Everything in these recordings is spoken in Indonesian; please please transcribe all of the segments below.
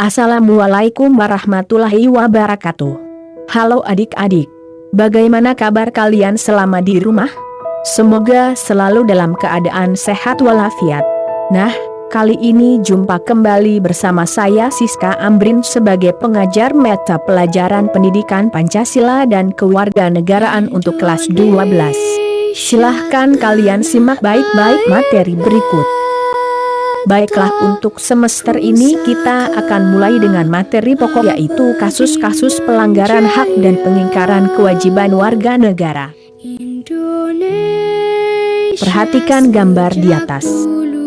Assalamualaikum warahmatullahi wabarakatuh. Halo adik-adik. Bagaimana kabar kalian selama di rumah? Semoga selalu dalam keadaan sehat walafiat. Nah, kali ini jumpa kembali bersama saya Siska Amrin sebagai pengajar mata pelajaran pendidikan Pancasila dan Kewarganegaraan untuk kelas 12. Silahkan kalian simak baik-baik materi berikut. Baiklah, untuk semester ini kita akan mulai dengan materi pokok, yaitu kasus-kasus pelanggaran hak dan pengingkaran kewajiban warga negara. Perhatikan gambar di atas.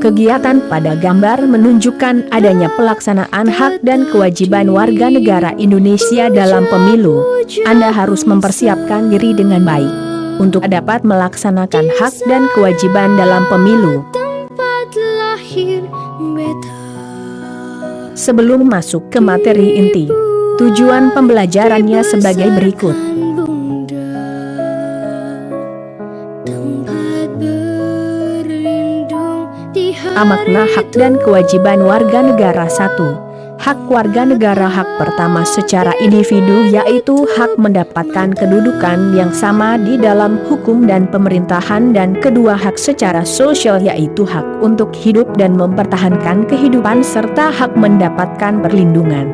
Kegiatan pada gambar menunjukkan adanya pelaksanaan hak dan kewajiban warga negara Indonesia dalam pemilu. Anda harus mempersiapkan diri dengan baik untuk dapat melaksanakan hak dan kewajiban dalam pemilu. Sebelum masuk ke materi inti, tujuan pembelajarannya sebagai berikut. Makna hak dan kewajiban warga negara. 1. Hak warga negara. Hak pertama secara individu, yaitu hak mendapatkan kedudukan yang sama di dalam hukum dan pemerintahan, dan kedua hak secara sosial, yaitu hak untuk hidup dan mempertahankan kehidupan serta hak mendapatkan perlindungan.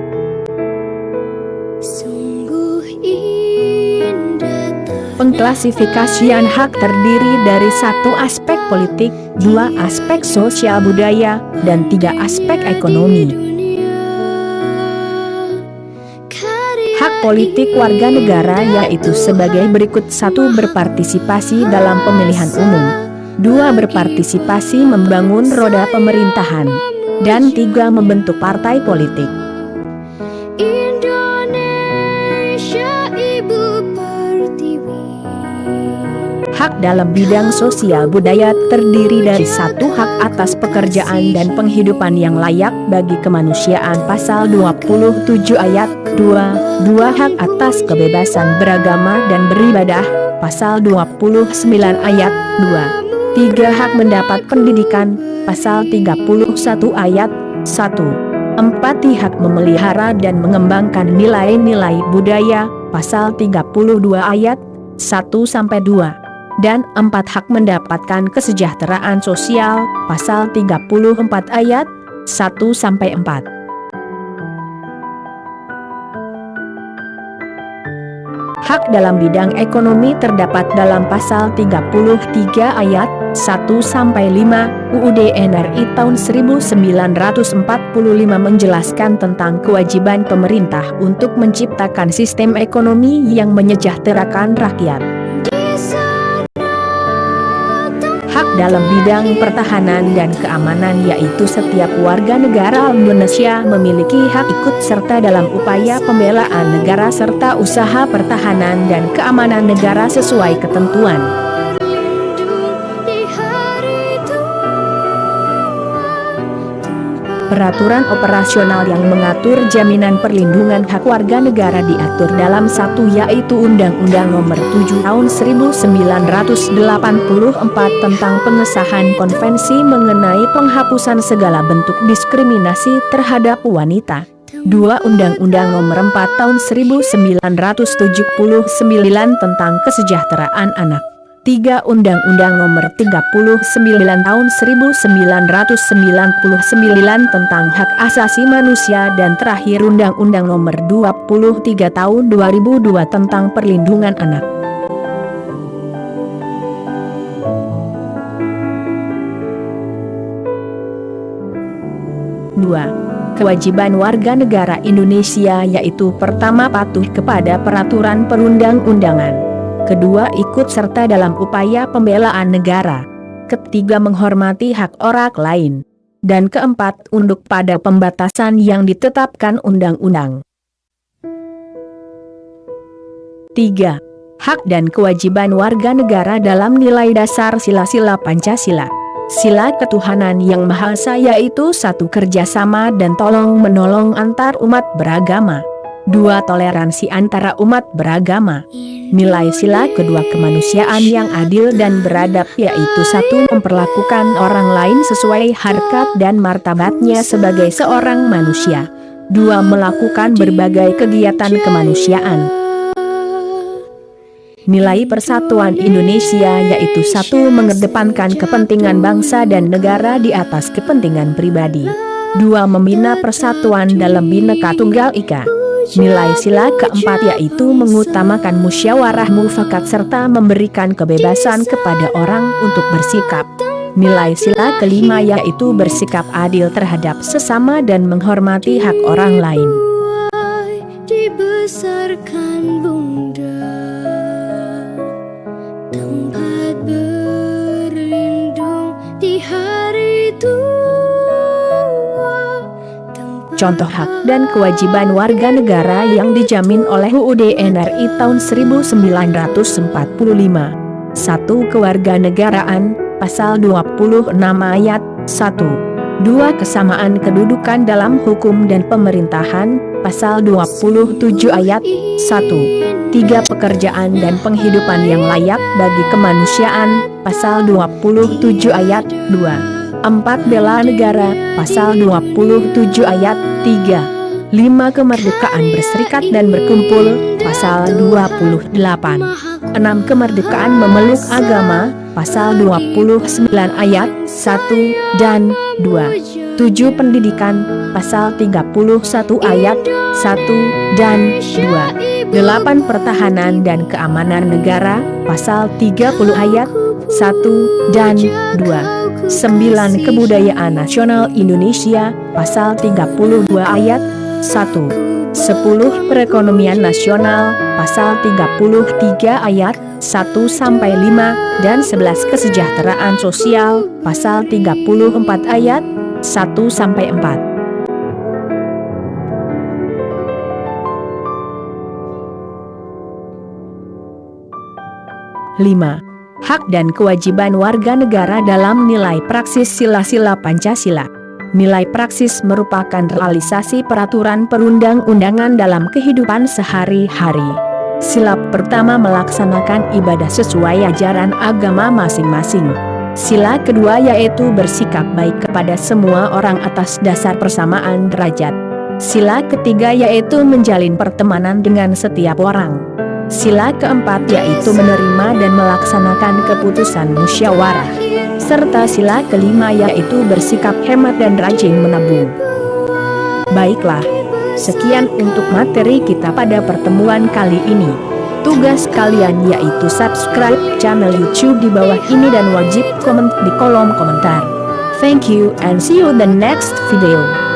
Pengklasifikasian hak terdiri dari 1 aspek politik, 2 aspek sosial budaya, dan 3 aspek ekonomi. Hak politik warga negara yaitu sebagai berikut: 1. Berpartisipasi dalam pemilihan umum, 2. Berpartisipasi membangun roda pemerintahan, dan 3. Membentuk partai politik. Hak dalam bidang sosial budaya terdiri dari 1. Hak atas pekerjaan dan penghidupan yang layak bagi kemanusiaan pasal 27 ayat 2. 2. Hak atas kebebasan beragama dan beribadah pasal 29 ayat 2. 3. Hak mendapat pendidikan pasal 31 ayat 1. 4. Hak memelihara dan mengembangkan nilai-nilai budaya pasal 32 ayat 1-2. Dan 4. Hak mendapatkan kesejahteraan sosial pasal 34 ayat 1-4. Hak dalam bidang ekonomi terdapat dalam pasal 33 ayat 1-5 UUD NRI tahun 1945 menjelaskan tentang kewajiban pemerintah untuk menciptakan sistem ekonomi yang menyejahterakan rakyat. Hak dalam bidang pertahanan dan keamanan yaitu setiap warga negara Indonesia memiliki hak ikut serta dalam upaya pembelaan negara serta usaha pertahanan dan keamanan negara sesuai ketentuan. Peraturan operasional yang mengatur jaminan perlindungan hak warga negara diatur dalam 1 yaitu Undang-Undang Nomor 7 Tahun 1984 tentang pengesahan konvensi mengenai penghapusan segala bentuk diskriminasi terhadap wanita. 2. Undang-Undang Nomor 4 Tahun 1979 tentang kesejahteraan anak. 3. Undang-Undang Nomor 39 Tahun 1999 tentang hak asasi manusia, dan terakhir Undang-Undang Nomor 23 Tahun 2002 tentang perlindungan anak. Kewajiban warga negara Indonesia yaitu: pertama, patuh kepada peraturan perundang-undangan. Kedua, ikut serta dalam upaya pembelaan negara. Ketiga, menghormati hak orang lain. Dan keempat, tunduk pada pembatasan yang ditetapkan undang-undang. 3. Hak dan kewajiban warga negara dalam nilai dasar sila-sila Pancasila. Sila ketuhanan yang Maha Esa yaitu 1. Kerjasama dan tolong-menolong antar umat beragama. 2. Toleransi antara umat beragama. Nilai sila kedua, kemanusiaan yang adil dan beradab yaitu 1. Memperlakukan orang lain sesuai harkat dan martabatnya sebagai seorang manusia. 2. Melakukan berbagai kegiatan kemanusiaan. Nilai persatuan Indonesia yaitu 1. Mengedepankan kepentingan bangsa dan negara di atas kepentingan pribadi. 2. Membina persatuan dalam Bhinneka Tunggal Ika. Nilai sila keempat yaitu mengutamakan musyawarah mufakat serta memberikan kebebasan kepada orang untuk bersikap. Nilai sila kelima yaitu bersikap adil terhadap sesama dan menghormati hak orang lain. Dibesarkan Bunda, tempat berlindung di hari tua. Contoh hak dan kewajiban warga negara yang dijamin oleh UUD NRI tahun 1945. 1. Kewarganegaraan, pasal 26 ayat 1. 2. Kesamaan kedudukan dalam hukum dan pemerintahan, pasal 27 ayat 1. 3. Pekerjaan dan penghidupan yang layak bagi kemanusiaan, pasal 27 ayat 2. 4. Bela negara, pasal 27 ayat 3. 5. Kemerdekaan berserikat dan berkumpul, pasal 28. 6. Kemerdekaan memeluk agama, pasal 29 ayat 1 dan 2. 7. Pendidikan, pasal 31 ayat 1 dan 2. 8. Pertahanan dan keamanan negara, pasal 30 ayat 1 dan 2. 9. Kebudayaan nasional Indonesia, pasal 32 ayat 1. 10. Perekonomian nasional, pasal 33 ayat 1-5 dan 11. Kesejahteraan sosial, pasal 34 ayat 1-4. 5. Hak dan kewajiban warga negara dalam nilai praksis sila-sila Pancasila. Nilai praksis merupakan realisasi peraturan perundang-undangan dalam kehidupan sehari-hari. Sila pertama melaksanakan ibadah sesuai ajaran agama masing-masing. Sila kedua yaitu bersikap baik kepada semua orang atas dasar persamaan derajat. Sila ketiga yaitu menjalin pertemanan dengan setiap orang. Sila keempat yaitu menerima dan melaksanakan keputusan musyawarah. Serta sila kelima yaitu bersikap hemat dan rajin menabung. Baiklah, sekian untuk materi kita pada pertemuan kali ini. Tugas kalian yaitu subscribe channel YouTube di bawah ini dan wajib komen di kolom komentar. Thank you and see you the next video.